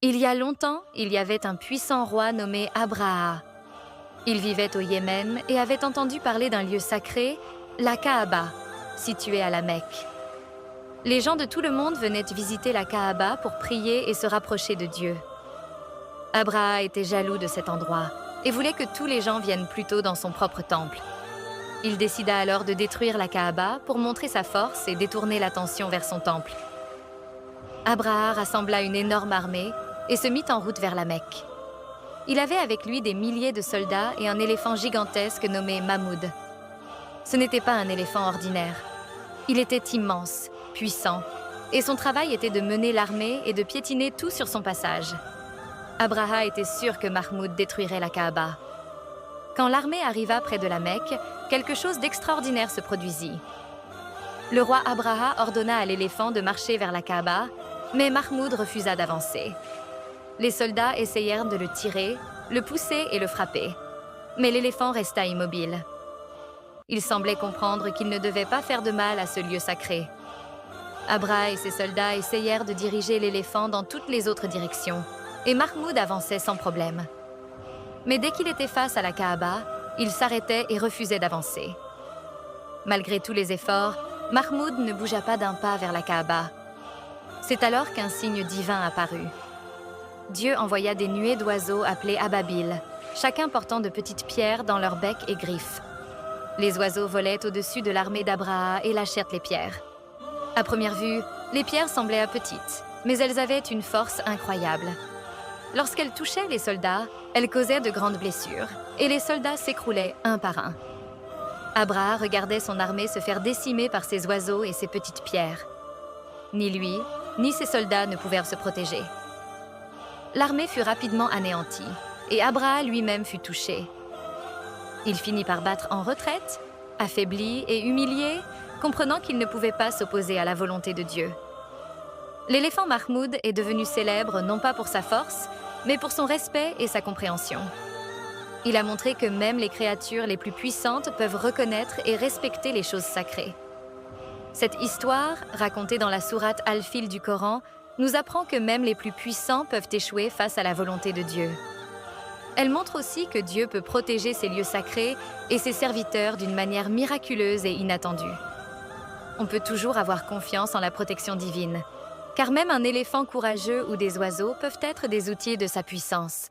Il y a longtemps, il y avait un puissant roi nommé Abraha. Il vivait au Yémen et avait entendu parler d'un lieu sacré, la Kaaba, situé à la Mecque. Les gens de tout le monde venaient visiter la Kaaba pour prier et se rapprocher de Dieu. Abraha était jaloux de cet endroit et voulait que tous les gens viennent plutôt dans son propre temple. Il décida alors de détruire la Kaaba pour montrer sa force et détourner l'attention vers son temple. Abraha rassembla une énorme armée et se mit en route vers la Mecque. Il avait avec lui des milliers de soldats et un éléphant gigantesque nommé Mahmoud. Ce n'était pas un éléphant ordinaire. Il était immense, puissant, et son travail était de mener l'armée et de piétiner tout sur son passage. Abraha était sûr que Mahmoud détruirait la Kaaba. Quand l'armée arriva près de la Mecque, quelque chose d'extraordinaire se produisit. Le roi Abraha ordonna à l'éléphant de marcher vers la Kaaba, mais Mahmoud refusa d'avancer. Les soldats essayèrent de le tirer, le pousser et le frapper. Mais l'éléphant resta immobile. Il semblait comprendre qu'il ne devait pas faire de mal à ce lieu sacré. Abraha et ses soldats essayèrent de diriger l'éléphant dans toutes les autres directions, et Mahmoud avançait sans problème. Mais dès qu'il était face à la Kaaba, il s'arrêtait et refusait d'avancer. Malgré tous les efforts, Mahmoud ne bougea pas d'un pas vers la Kaaba. C'est alors qu'un signe divin apparut. Dieu envoya des nuées d'oiseaux appelés ababil, chacun portant de petites pierres dans leurs becs et griffes. Les oiseaux volaient au-dessus de l'armée d'Abraha et lâchèrent les pierres. À première vue, les pierres semblaient petites, mais elles avaient une force incroyable. Lorsqu'elles touchaient les soldats, elles causaient de grandes blessures, et les soldats s'écroulaient un par un. Abraha regardait son armée se faire décimer par ces oiseaux et ces petites pierres. Ni lui, ni ses soldats ne pouvaient se protéger. L'armée fut rapidement anéantie, et Abraha lui-même fut touché. Il finit par battre en retraite, affaibli et humilié, comprenant qu'il ne pouvait pas s'opposer à la volonté de Dieu. L'éléphant Mahmoud est devenu célèbre non pas pour sa force, mais pour son respect et sa compréhension. Il a montré que même les créatures les plus puissantes peuvent reconnaître et respecter les choses sacrées. Cette histoire, racontée dans la sourate Al-Fil du Coran, nous apprend que même les plus puissants peuvent échouer face à la volonté de Dieu. Elle montre aussi que Dieu peut protéger ses lieux sacrés et ses serviteurs d'une manière miraculeuse et inattendue. On peut toujours avoir confiance en la protection divine, car même un éléphant courageux ou des oiseaux peuvent être des outils de sa puissance.